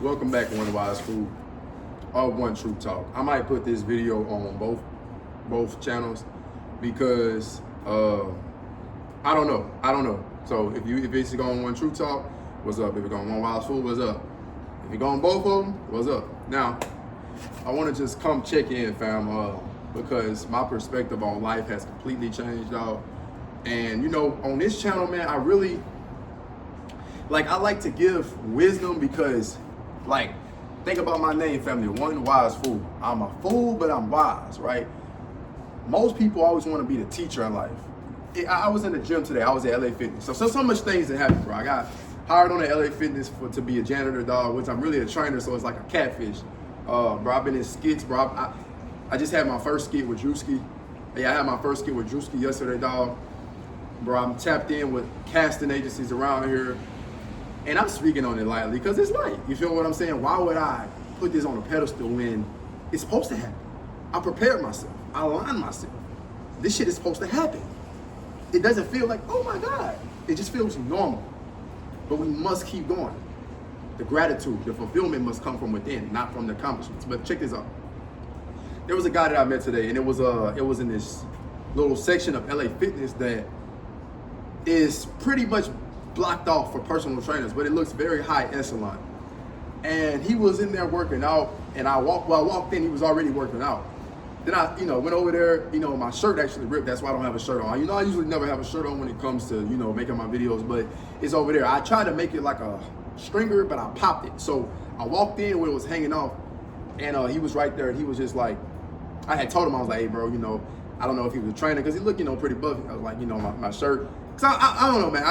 Welcome back to One Wise Food or One True Talk. I might put this video on both channels because I don't know. So if it's going One True Talk, what's up? If it's going One Wise Food, what's up? If you're going both of them, what's up? Now, I want to just come check in, fam, because my perspective on life has completely changed, dog. And you know, on this channel, man, I really I like to give wisdom because, think about my name, family. One Wise Fool. I'm a fool, but I'm wise, right? Most people always want to be the teacher in life. I was in the gym today. I was at LA Fitness. So much things that happened, bro. I got hired on the LA Fitness to be a janitor, dog, which I'm really a trainer, so it's like a catfish. Bro, I've been in skits, bro. I just had my first skit with Drewski. Yeah, I had my first skit with Drewski yesterday, dog. Bro, I'm tapped in with casting agencies around here. And I'm speaking on it lightly because it's light. You feel what I'm saying? Why would I put this on a pedestal when it's supposed to happen? I prepared myself. I aligned myself. This shit is supposed to happen. It doesn't feel like, oh my God. It just feels normal. But we must keep going. The gratitude, the fulfillment must come from within, not from the accomplishments. But check this out. There was a guy that I met today, and it was in this little section of LA Fitness that is pretty much blocked off for personal trainers, but it looks very high echelon. And he was in there working out, and I walked in, he was already working out. Then I, went over there, my shirt actually ripped, that's why I don't have a shirt on. I usually never have a shirt on when it comes to, making my videos, but it's over there. I tried to make it like a stringer, but I popped it. So I walked in when it was hanging off, and he was right there, and he was just like, I had told him, I was like, hey bro, I don't know if he was a trainer, because he looked, pretty buffy. I was like, my shirt, because I don't know, man,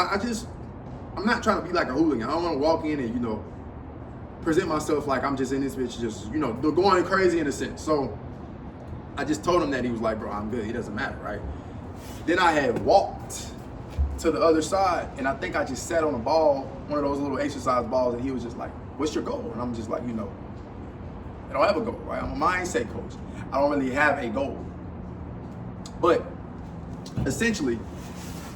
I'm not trying to be like a hooligan. I don't want to walk in and, present myself like I'm just in this bitch, just, going crazy in a sense. So I just told him that. He was like, bro, I'm good. It doesn't matter, right? Then I had walked to the other side, and I think I just sat on a ball, one of those little exercise balls, and he was just like, what's your goal? And I'm just like, I don't have a goal, right? I'm a mindset coach. I don't really have a goal. But essentially,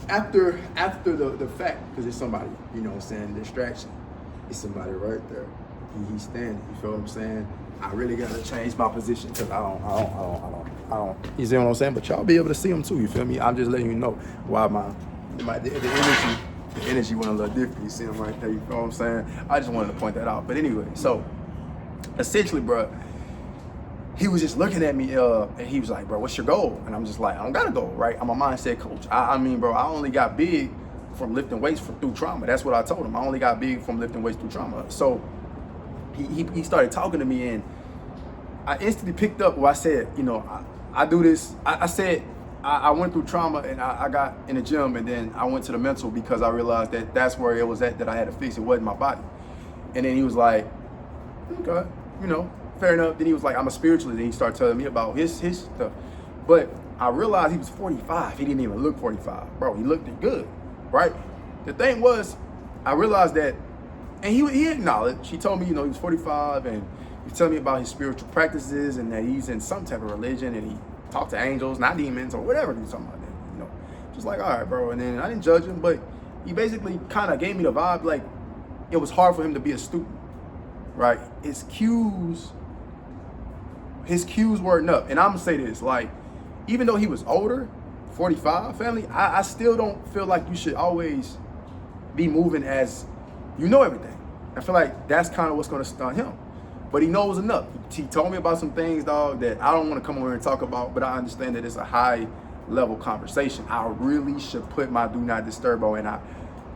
after the fact, because it's somebody, distraction. It's somebody right there. He's standing, you feel what I'm saying? I really gotta change my position because I don't, you see what I'm saying? But y'all be able to see him too, you feel me? I'm just letting you know why the energy went a little different. You see him right there, you feel what I'm saying? I just wanted to point that out. But anyway, so essentially, bro, he was just looking at me and he was like, bro, what's your goal? And I'm just like, I don't got a goal, right? I'm a mindset coach. I mean, bro, I only got big from lifting weights through trauma. That's what I told him. I only got big from lifting weights through trauma. So he started talking to me, and I instantly picked up what I said, I do this. I said, I went through trauma, and I got in the gym, and then I went to the mental because I realized that that's where it was at that I had to fix. It wasn't my body. And then he was like, okay, fair enough. Then he was like, I'm a spiritualist. And he started telling me about his stuff. But I realized he was 45. He didn't even look 45. Bro, he looked good, right? The thing was, I realized that, and he acknowledged, he told me, he was 45, and he was telling me about his spiritual practices and that he's in some type of religion, and he talked to angels, not demons, or whatever he's talking about that, Just like, all right, bro. And then I didn't judge him, but he basically kind of gave me the vibe like it was hard for him to be a student, right? His cues weren't up. And I'm gonna say this, even though he was older, 45, family, I still don't feel like you should always be moving as everything. I feel like that's kind of what's gonna stunt him. But he knows enough. He told me about some things, dog, that I don't want to come over here and talk about, but I understand that it's a high level conversation. I really should put my do not disturb on, and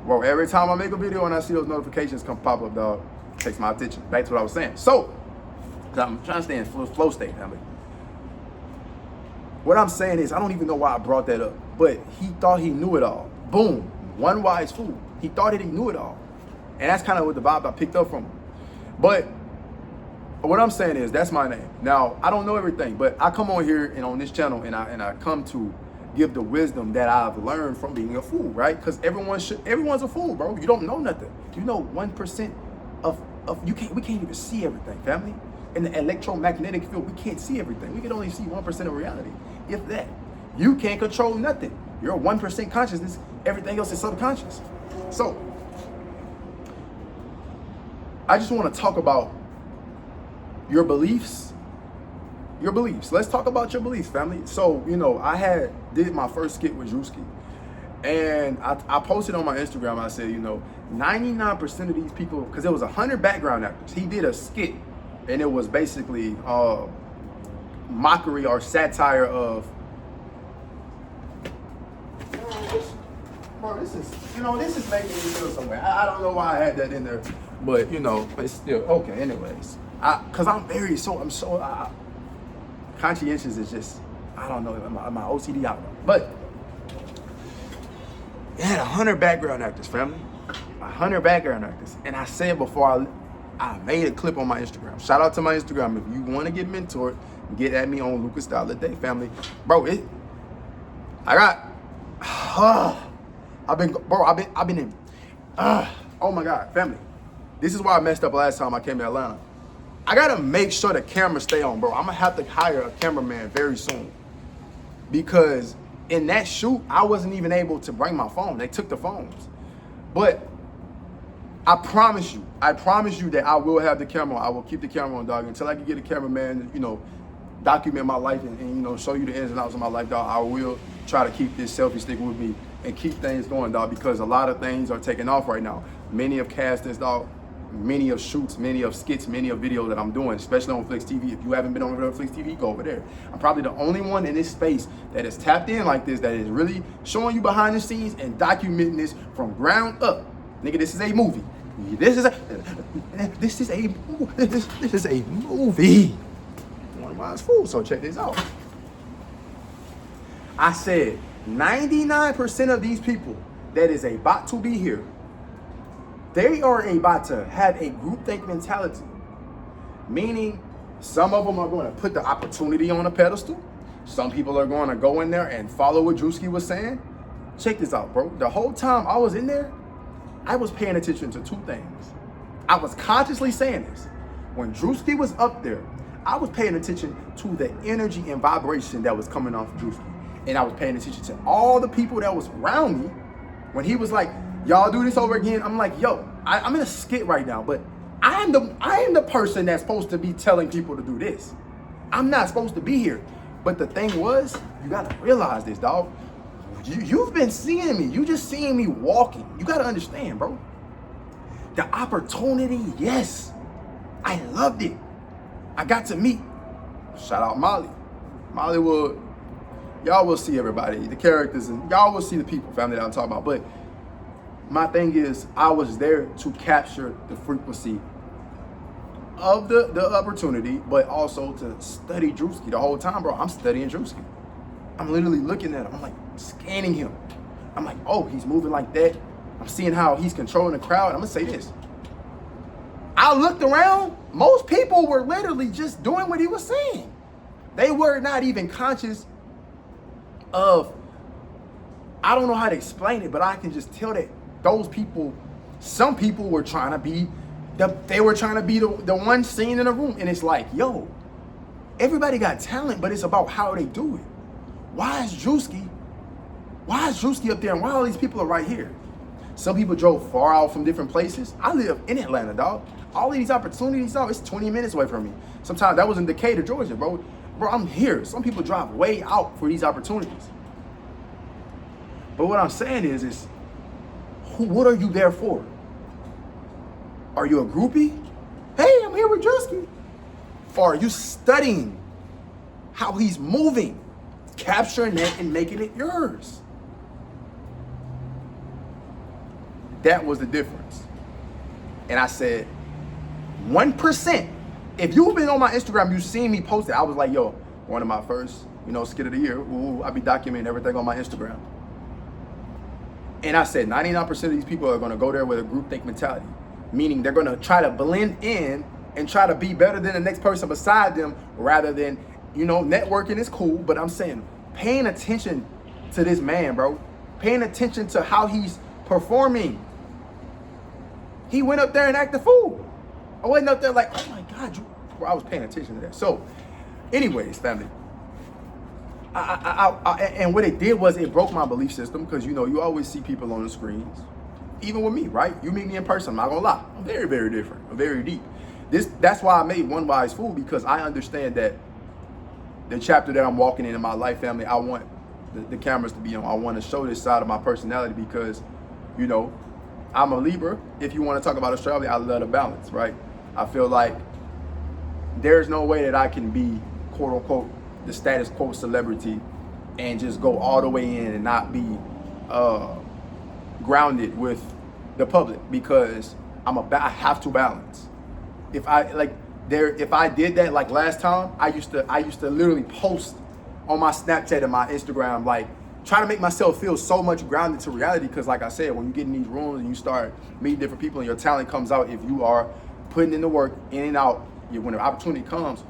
bro, every time I make a video and I see those notifications come pop up, dog, it takes my attention. Back to what I was saying. So, I'm trying to stay in flow state, family. What I'm saying is, I don't even know why I brought that up, but he thought he knew it all. Boom, one wise fool. He thought that he knew it all. And that's kind of what the vibe I picked up from him. But what I'm saying is, that's my name. Now, I don't know everything, but I come on here and on this channel, and I come to give the wisdom that I've learned from being a fool, right? Because everyone's a fool, bro. You don't know nothing. 1% of we can't even see everything, family. In the electromagnetic field, we can't see everything. We can only see 1% of reality, if that. You can't control nothing. You're a 1% consciousness. Everything else is subconscious. So I just want to talk about your beliefs. Your beliefs. Let's talk about your beliefs, family. So, you know, I did my first skit with Drewski. And I posted on my Instagram, I said, you know, 99% of these people, because there was 100 background actors. He did a skit, and it was basically mockery or satire of, bro, this is making me feel somewhere. I don't know why I had that in there, but you know, it's still okay. Anyways, because I'm so conscientious is just, I don't know, my OCD out. But it had 100 background actors, family. 100 background actors. And I said before I made a clip on my Instagram. Shout out to my Instagram. If you want to get mentored, get at me on Lucas Style Day, family. Bro, I've been in, oh my God, family. This is why I messed up last time I came to Atlanta. I gotta make sure the camera stay on, bro. I'm gonna have to hire a cameraman very soon. Because in that shoot, I wasn't even able to bring my phone. They took the phones. But I promise you that I will have the camera. I will keep the camera on, dog, until I can get a cameraman, you know, document my life and you know, show you the ins and outs of my life, dog. I will try to keep this selfie stick with me and keep things going, dog, because a lot of things are taking off right now. Many of castings, dog, many of shoots, many of skits, many of videos that I'm doing, especially on Flix TV. If you haven't been on Flix TV, go over there. I'm probably the only one in this space that is tapped in like this, that is really showing you behind the scenes and documenting this from ground up. Nigga, this is a movie. This is a movie. One wise fool. So check this out. I said 99% of these people that is about to be here, they are about to have a groupthink mentality. Meaning, some of them are going to put the opportunity on a pedestal. Some people are going to go in there and follow what Drewski was saying. Check this out, bro. The whole time I was in there, I was paying attention to two things. I was consciously saying this. When Drewski was up there, I was paying attention to the energy and vibration that was coming off of Drewski. And I was paying attention to all the people that was around me. When he was like, y'all do this over again, I'm like, yo, I'm in a skit right now, but I am the person that's supposed to be telling people to do this. I'm not supposed to be here. But the thing was, you gotta realize this, dog. You've been seeing me. You just seeing me walking. You gotta understand, bro. The opportunity, yes. I loved it. I got to meet, shout out Molly. Molly will, y'all will see everybody, the characters, and y'all will see the people, family that I'm talking about. But my thing is, I was there to capture the frequency of the opportunity, but also to study Drewski the whole time, bro. I'm studying Drewski. I'm literally looking at him. I'm like scanning him. I'm like, oh, he's moving like that. I'm seeing how he's controlling the crowd. I'm gonna say this. I looked around. Most people were literally just doing what he was saying. They were not even conscious of, I don't know how to explain it, but I can just tell that those people, some people were trying to be the one seen in the room. And it's like, yo, everybody got talent, but it's about how they do it. Why is Drewski up there and why all these people are right here? Some people drove far out from different places. I live in Atlanta, dog. All of these opportunities, dog, it's 20 minutes away from me. Sometimes that was in Decatur, Georgia, bro. Bro, I'm here. Some people drive way out for these opportunities. But what I'm saying is what are you there for? Are you a groupie? Hey, I'm here with Drewski. Or are you studying how he's moving, capturing that and making it yours? That was the difference. And I said, 1%. If you've been on my Instagram, you've seen me post it. I was like, yo, one of my first, skit of the year. Ooh, I be documenting everything on my Instagram. And I said 99% of these people are going to go there with a groupthink mentality, meaning they're going to try to blend in and try to be better than the next person beside them rather than, networking is cool. But I'm saying paying attention to this man, bro, paying attention to how he's performing. He went up there and acted a fool. I wasn't up there like, oh my God, bro, I was paying attention to that. So anyways, family, and what it did was it broke my belief system because, you always see people on the screens. even with me, right? You meet me in person, I'm not gonna lie. I'm very, very different. I'm very deep. That's why I made One Wise Fool, because I understand that the chapter that I'm walking in my life, family, I want the cameras to be on. I want to show this side of my personality because, you know, I'm a Libra. If you want to talk about Australia, I love the balance, right? I feel like there's no way that I can be, quote unquote, the status quo celebrity and just go all the way in and not be grounded with the public, because I have to balance. If I did that like last time, I used to literally post on my Snapchat and my Instagram, like try to make myself feel so much grounded to reality. Because like I said, when you get in these rooms and you start meeting different people and your talent comes out, if you are putting in the work, in and out, when the opportunity comes,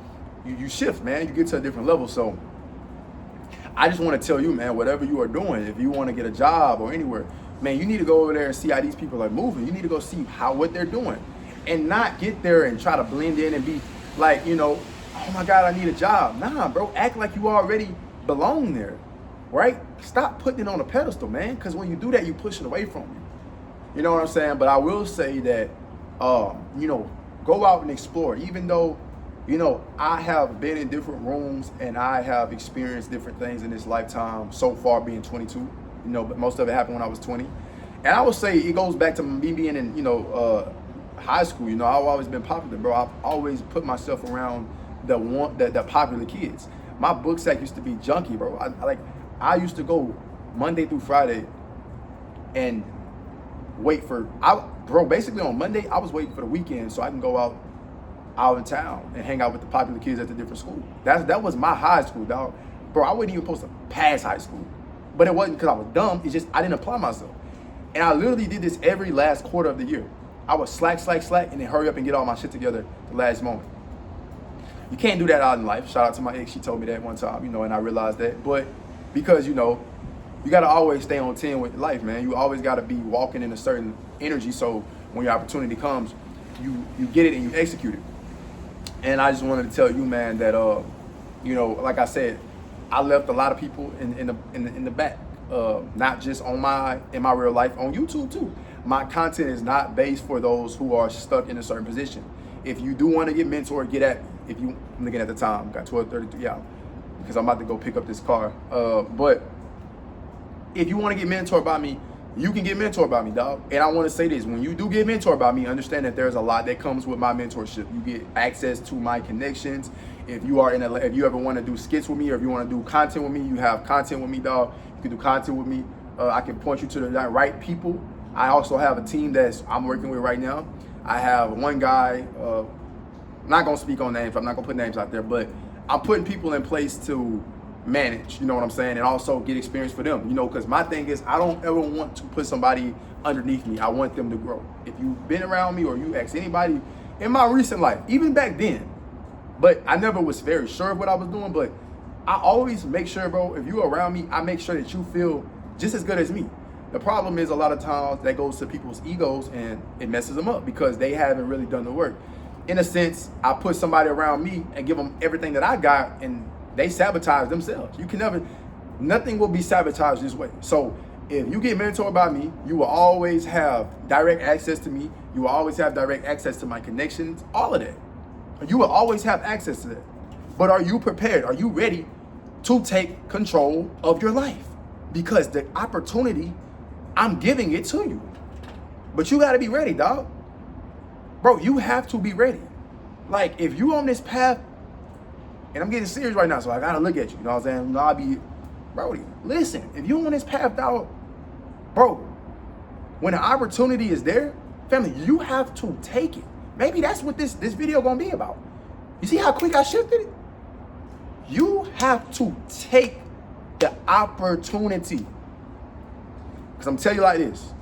you shift, man. You get to a different level. So I just want to tell you, man, whatever you are doing, if you want to get a job or anywhere, man, you need to go over there and see how these people are moving. You need to go see what they're doing, and not get there and try to blend in and be like, you know, oh my God, I need a job. Nah, bro, act like you already belong there, right? Stop putting it on a pedestal, man, because when you do that, you push it away from you. You know what I'm saying? But I will say that, you know, go out and explore. Even though, you know, I have been in different rooms and I have experienced different things in this lifetime so far, being 22, you know, but most of it happened when I was 20. And I would say it goes back to me being in, you know, high school. You know, I've always been popular, bro. I've always put myself around the popular kids. My book sack used to be junky, bro. I used to go Monday through Friday and basically on Monday, I was waiting for the weekend so I can go out in town and hang out with the popular kids at the different schools. That was my high school, dog. Bro, I wasn't even supposed to pass high school. But it wasn't because I was dumb. It's just I didn't apply myself. And I literally did this every last quarter of the year. I would slack, and then hurry up and get all my shit together the last moment. You can't do that out in life. Shout out to my ex. She told me that one time, you know, and I realized that. But because, you know, you got to always stay on 10 with life, man. You always got to be walking in a certain energy. So when your opportunity comes, you get it and you execute it. And I just wanted to tell you, man, that, you know, like I said, I left a lot of people in the back, not just in my real life, on YouTube too. My content is not based for those who are stuck in a certain position. If you do want to get mentored, get at me. I'm looking at the time, got 12:33 out because I'm about to go pick up this car. But if you want to get mentored by me, you can get mentored by me, dog. And I want to say this: when you do get mentored by me, understand that there's a lot that comes with my mentorship. You get access to my connections. If you ever want to do skits with me, or if you want to do content with me, you have content with me, dog. You can do content with me. I can point you to the right people. I also have a team I'm working with right now. I have one guy, I'm not gonna speak on names, I'm not gonna put names out there, but I'm putting people in place to manage, you know what I'm saying, and also get experience for them, you know, because my thing is I don't ever want to put somebody underneath me. I want them to grow. If you've been around me or you ask anybody in my recent life, even back then, but I never was very sure of what I was doing, but I always make sure, bro, if you're around me, I make sure that you feel just as good as me. The problem is a lot of times that goes to people's egos and it messes them up because they haven't really done the work. In a sense, I put somebody around me and give them everything that I got and they sabotage themselves. Nothing will be sabotaged this way. So if you get mentored by me, you will always have direct access to me. You will always have direct access to my connections, all of that. You will always have access to that. But are you prepared? Are you ready to take control of your life? Because the opportunity, I'm giving it to you. But you gotta be ready, dog. Bro, you have to be ready. Like, if you on this path, and I'm getting serious right now, so I gotta look at you, you know what I'm saying? Brody, listen, if you on this path, dog, bro, when an opportunity is there, family, you have to take it. Maybe that's what this video gonna be about. You see how quick I shifted it? You have to take the opportunity. Because I'm telling you like this,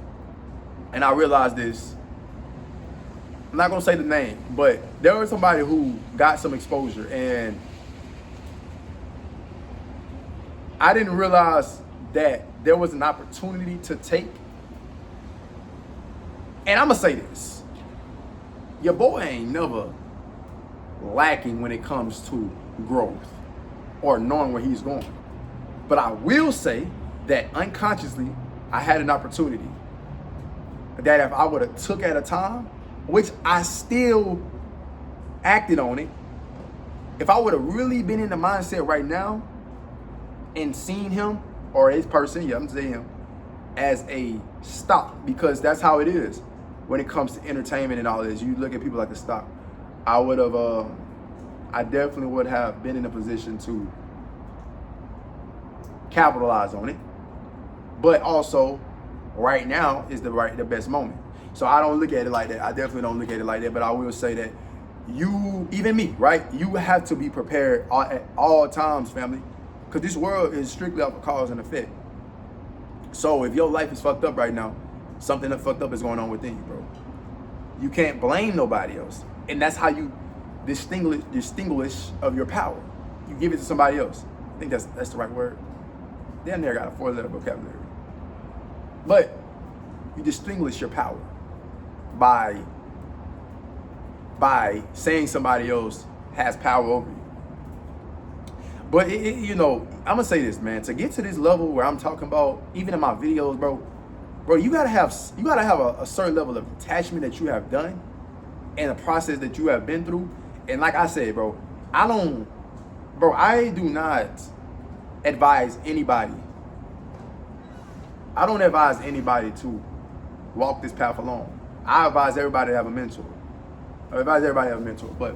and I realized this, I'm not gonna say the name, but there was somebody who got some exposure and I didn't realize that there was an opportunity to take. And I'm gonna say this, your boy ain't never lacking when it comes to growth or knowing where he's going. But I will say that unconsciously, I had an opportunity that if I would have took at a time, which I still acted on it, if I would have really been in the mindset right now and seen him or his person, yeah, I'm saying him, as a stock, because that's how it is when it comes to entertainment and all this. You look at people like a stock. I definitely would have been in a position to capitalize on it. But also, right now is the best moment. So I don't look at it like that. I definitely don't look at it like that. But I will say that you, even me, right? You have to be prepared at all times, family, because this world is strictly off of cause and effect. So if your life is fucked up right now, something that fucked up is going on within you, bro. You can't blame nobody else, and that's how you distinguish of your power. You give it to somebody else. I think that's the right word. Damn near got a 4-letter vocabulary. But you distinguish your power by saying somebody else has power over you. But you know, I'm gonna say this, man. To get to this level where I'm talking about, even in my videos, bro, you gotta have a certain level of detachment that you have done and a process that you have been through. And like I said, bro, I do not advise anybody. I don't advise anybody to walk this path alone. I advise everybody to have a mentor. But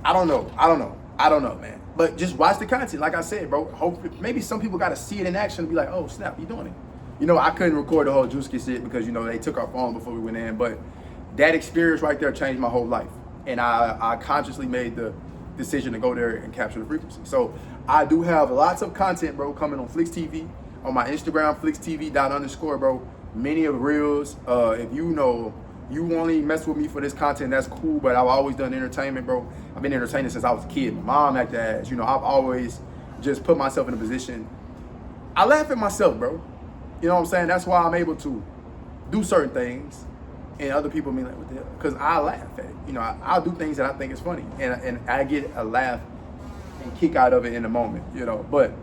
I don't know, man. But just watch the content. Like I said, bro, hopefully, maybe some people got to see it in action and be like, oh, snap, you doing it. You know, I couldn't record the whole Juicy shit because, you know, they took our phone before we went in. But that experience right there changed my whole life. And I consciously made the decision to go there and capture the frequency. So I do have lots of content, bro, coming on Flix TV, on my Instagram, flixtv._, bro. Many of reels. If you know you only mess with me for this content, that's cool. But I've always done entertainment, bro. I've been entertaining since I was a kid. My mom acted as, you know, I've always just put myself in a position. I laugh at myself, bro. You know what I'm saying? That's why I'm able to do certain things. And other people be like, what the hell? Because I laugh at it. You know, I'll do things that I think is funny. And I get a laugh and kick out of it in the moment, you know. But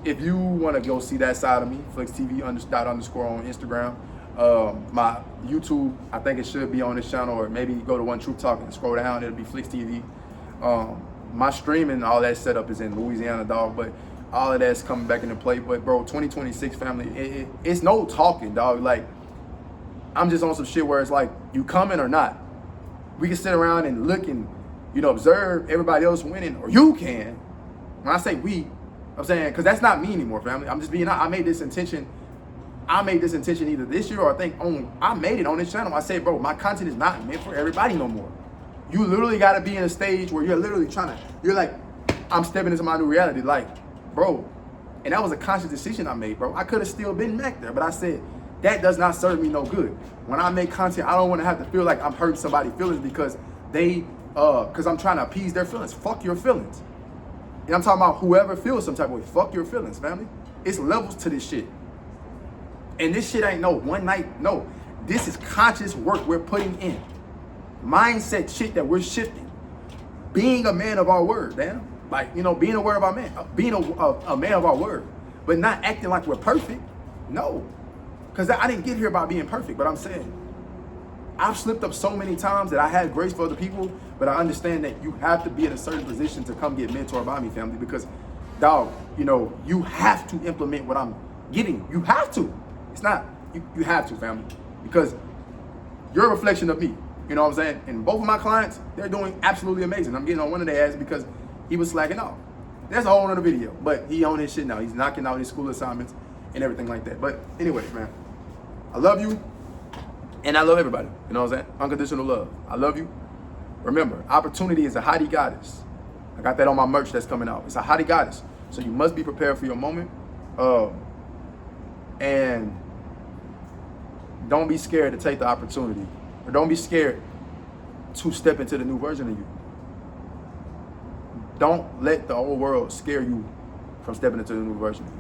if you want to go see that side of me, FlixTV_, on Instagram. My YouTube, I think it should be on this channel, or maybe go to One Truth Talk and scroll down, it'll be Flix TV. My streaming, all that setup is in Louisiana, dog, but all of that's coming back into play. But bro, 2026, family, it's no talking, dog. Like, I'm just on some shit where it's like, you coming or not? We can sit around and look and, you know, observe everybody else winning, or you can. When I say we, I'm saying, because that's not me anymore, family. I'm just being, I made this intention either this year or I made it on this channel. I said, bro, my content is not meant for everybody no more. You literally got to be in a stage where you're literally you're like, I'm stepping into my new reality. Like, bro, and that was a conscious decision I made, bro. I could have still been back there, but I said, that does not serve me no good. When I make content, I don't want to have to feel like I'm hurting somebody's feelings because I'm trying to appease their feelings. Fuck your feelings. And I'm talking about whoever feels some type of way. Fuck your feelings, family. It's levels to this shit. And this shit ain't no one night, no. This is conscious work we're putting in. Mindset shit that we're shifting. Being a man of our word, damn. Like, you know, being a word of our man. Being a man of our word. But not acting like we're perfect. No. Because I didn't get here by being perfect, but I'm saying, I've slipped up so many times that I had grace for other people, but I understand that you have to be in a certain position to come get mentored by me, family, because, dog, you know, you have to implement what I'm giving. You have to. It's not, you have to, family, because you're a reflection of me. You know what I'm saying? And both of my clients, they're doing absolutely amazing. I'm getting on one of their ass because he was slacking off. That's a whole other video, but he on his shit now. He's knocking out his school assignments and everything like that. But anyways, man, I love you, and I love everybody. You know what I'm saying? Unconditional love. I love you. Remember, opportunity is a hottie goddess. I got that on my merch that's coming out. It's a hottie goddess. So you must be prepared for your moment. And don't be scared to take the opportunity. Or don't be scared to step into the new version of you. Don't let the old world scare you from stepping into the new version of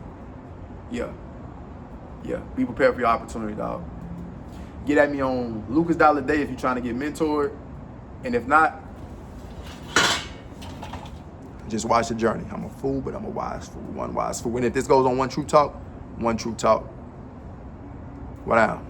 you. Yeah. Be prepared for your opportunity, dog. Get at me on Lucas Dollar Day if you're trying to get mentored. And if not, just watch the journey. I'm a fool, but I'm a wise fool. One wise fool. And if this goes on One Truth Talk, One Truth Talk. What out?